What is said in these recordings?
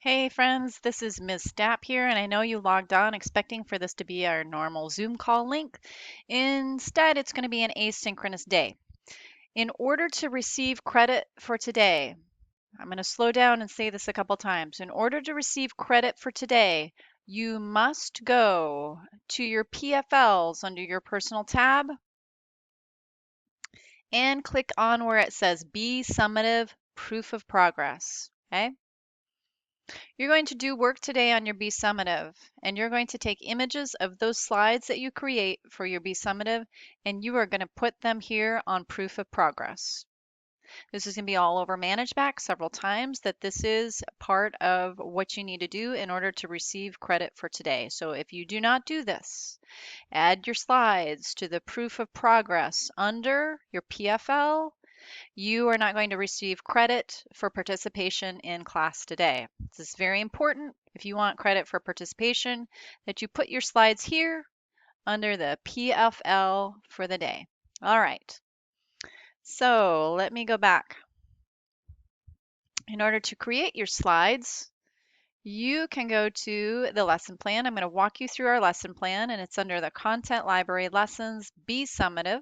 Hey friends, this is Ms. Stapp here, and I know you logged on expecting for this to be our normal Zoom call link. Instead, it's going to be an asynchronous day. In order to receive credit for today, I'm going to slow down and say this a couple times. In order to receive credit for today, you must go to your PFLs under your personal tab and click on where it says Be Summative Proof of Progress. Okay? You're going to do work today on your Be Summative, and you're going to take images of those slides that you create for your Be Summative, and you are going to put them here on Proof of Progress. This is going to be all over ManageBack several times that this is part of what you need to do in order to receive credit for today. So if you do not do this, add your slides to the Proof of Progress under your PFL. You are not going to receive credit for participation in class today. This is very important if you want credit for participation that you put your slides here under the PFL for the day. All right, so let me go back. In order to create your slides, you can go to the lesson plan. I'm going to walk you through our lesson plan, and it's under the Content Library Lessons Be Summative.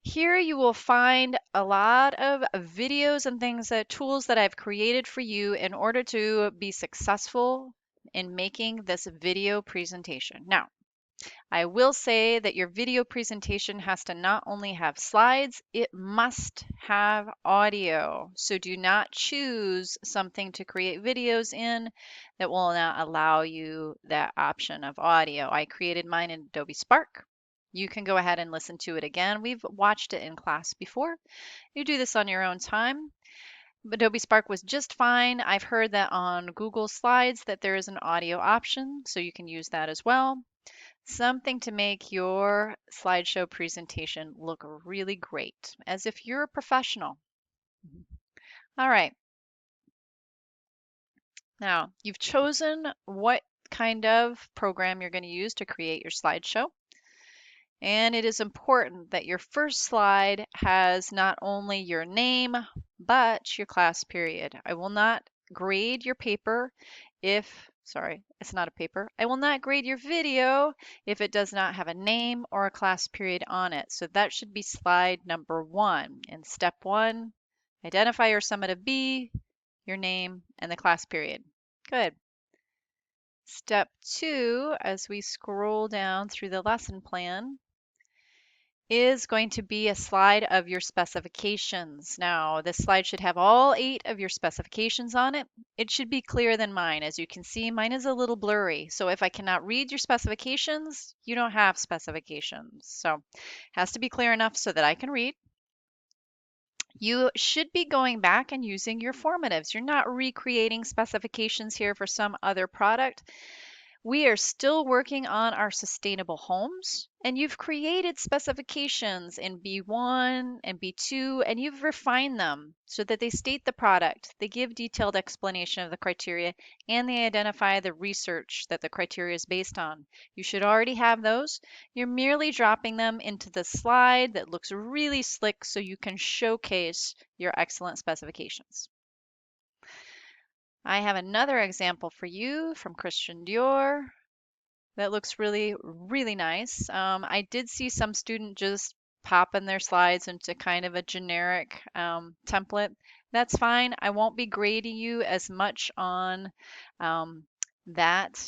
Here you will find a lot of videos and tools that I've created for you in order to be successful in making this video presentation. Now, I will say that your video presentation has to not only have slides, it must have audio. So do not choose something to create videos in that will not allow you that option of audio. I created mine in Adobe Spark. You can go ahead and listen to it again. We've watched it in class before. You do this on your own time. Adobe Spark was just fine. I've heard that on Google Slides that there is an audio option, so you can use that as well. Something to make your slideshow presentation look really great, as if you're a professional. All right. Now, you've chosen what kind of program you're going to use to create your slideshow. And it is important that your first slide has not only your name, but your class period. I will not grade your paper sorry, it's not a paper. I will not grade your video if it does not have a name or a class period on it. So that should be slide number 1. In step 1, identify your summative B, your name, and the class period. Good. Step 2, as we scroll down through the lesson plan, is going to be a slide of your specifications. Now, this slide should have all 8 of your specifications on it. It should be clearer than mine. As you can see, mine is a little blurry. So if I cannot read your specifications, you don't have specifications. So it has to be clear enough so that I can read. You should be going back and using your formatives. You're not recreating specifications here for some other product. We are still working on our sustainable homes, and you've created specifications in B1 and B2, and you've refined them so that they state the product, they give detailed explanation of the criteria, and they identify the research that the criteria is based on. You should already have those. You're merely dropping them into the slide that looks really slick so you can showcase your excellent specifications. I have another example for you from Christian Dior that looks really, really nice. I did see some student just pop in their slides into kind of a generic template. That's fine. I won't be grading you as much on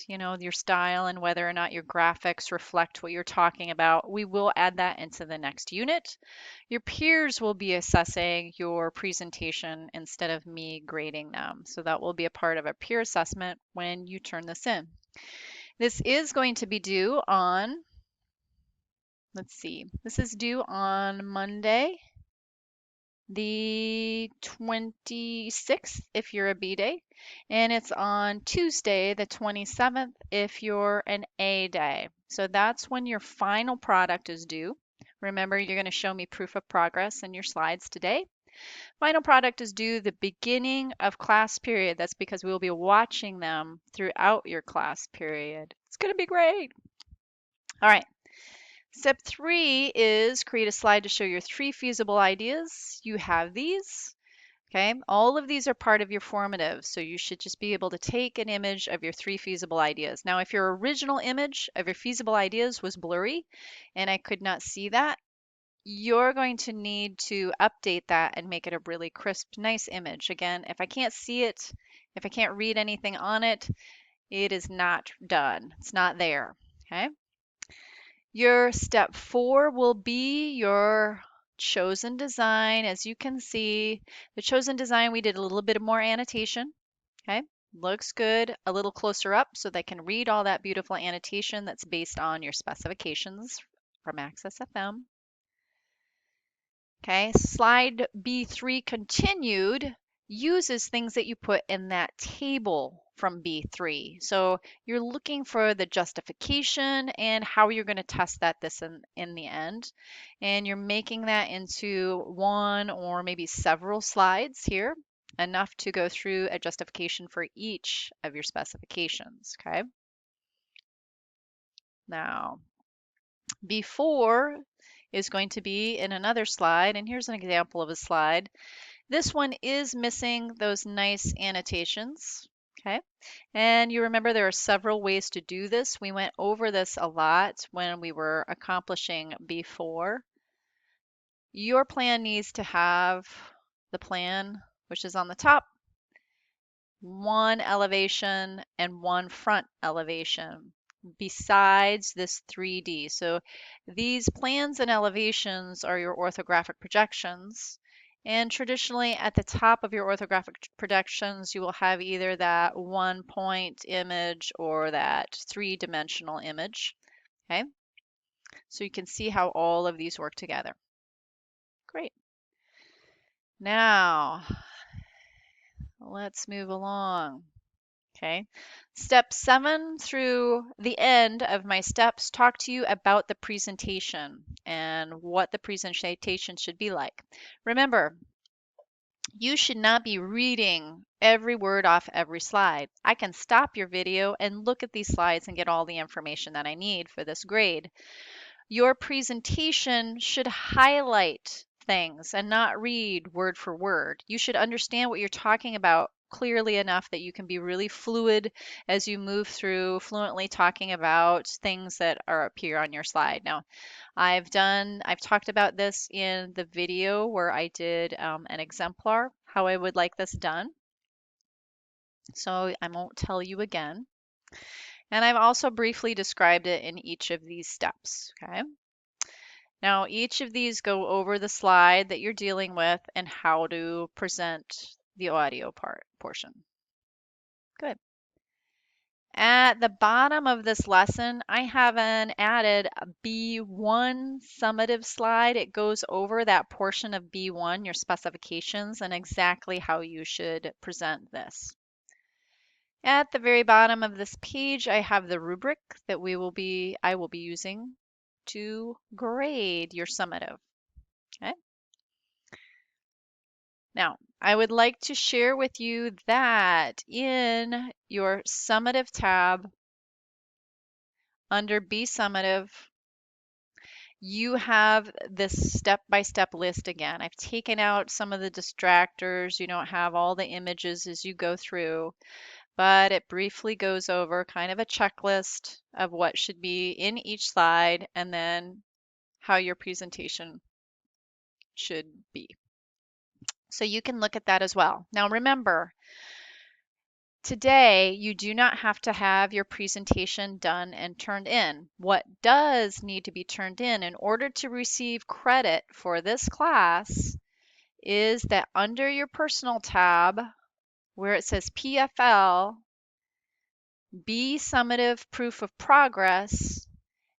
your style and whether or not your graphics reflect what you're talking about. We will add that into the next unit. Your peers will be assessing your presentation instead of me grading them. So that will be a part of a peer assessment when you turn this in. This is going to be due on, this is due on Monday, the 26th if you're a B day, and it's on Tuesday, the 27th if you're an A day. So that's when your final product is due. Remember, you're going to show me proof of progress in your slides today. Final product is due the beginning of class period. That's because we'll be watching them throughout your class period. It's going to be great. All right. Step 3 is create a slide to show your 3 feasible ideas. You have these. Okay, all of these are part of your formative, so you should just be able to take an image of your 3 feasible ideas. Now, if your original image of your feasible ideas was blurry and I could not see that, you're going to need to update that and make it a really crisp, nice image. Again, if I can't see it, if I can't read anything on it, it is not done. It's not there. Okay. Your step 4 will be your chosen design. As you can see, the chosen design, we did a little bit more annotation. Okay. Looks good. A little closer up so they can read all that beautiful annotation that's based on your specifications from Access FM. Okay, slide B3 continued uses things that you put in that table from B3. So you're looking for the justification and how you're going to test that this in the end. And you're making that into one or maybe several slides here, enough to go through a justification for each of your specifications. Okay. Now, before is going to be in another slide, and here's an example of a slide. This one is missing those nice annotations, okay? And you remember there are several ways to do this. We went over this a lot when we were accomplishing before. Your plan needs to have the plan, which is on the top, one elevation and one front elevation besides this 3D. So these plans and elevations are your orthographic projections. And traditionally at the top of your orthographic projections, you will have either that 1-point image or that 3-dimensional image. Okay, so you can see how all of these work together. Great. Now, let's move along. Okay. Step 7 through the end of my steps talk to you about the presentation and what the presentation should be like. Remember, you should not be reading every word off every slide. I can stop your video and look at these slides and get all the information that I need for this grade. Your presentation should highlight things and not read word for word. You should understand what you're talking about clearly enough that you can be really fluid as you move through fluently talking about things that are up here on your slide. Now, I've talked about this in the video where I did an exemplar, how I would like this done. So I won't tell you again. And I've also briefly described it in each of these steps, okay? Now, each of these go over the slide that you're dealing with and how to present the audio portion. Good. At the bottom of this lesson, I have an added B1 summative slide. It goes over that portion of B1, your specifications, and exactly how you should present this. At the very bottom of this page, I have the rubric that I will be using to grade your summative. Okay. Now, I would like to share with you that in your summative tab under B summative, you have this step-by-step list again. I've taken out some of the distractors. You don't have all the images as you go through, but it briefly goes over kind of a checklist of what should be in each slide and then how your presentation should be. So you can look at that as well. Now remember, today you do not have to have your presentation done and turned in. What does need to be turned in order to receive credit for this class is that under your personal tab where it says PFL, B summative proof of progress,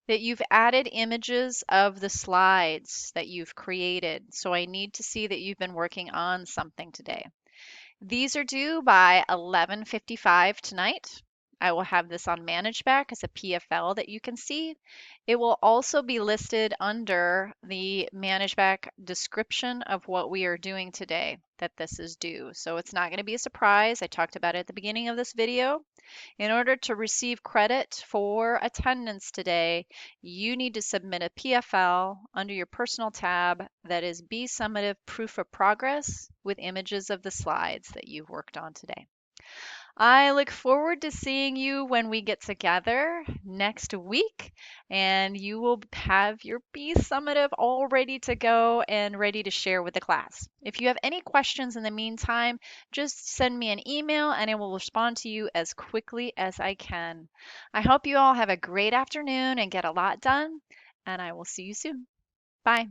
that you've added images of the slides that you've created. So I need to see that you've been working on something today. These are due by 11:55 tonight, I will have this on ManageBack as a PFL that you can see. It will also be listed under the ManageBack description of what we are doing today, that this is due. So it's not going to be a surprise. I talked about it at the beginning of this video. In order to receive credit for attendance today, you need to submit a PFL under your personal tab that is Be Summative Proof of Progress with images of the slides that you've worked on today. I look forward to seeing you when we get together next week, and you will have your Be Summative all ready to go and ready to share with the class. If you have any questions in the meantime, just send me an email and I will respond to you as quickly as I can. I hope you all have a great afternoon and get a lot done, and I will see you soon. Bye.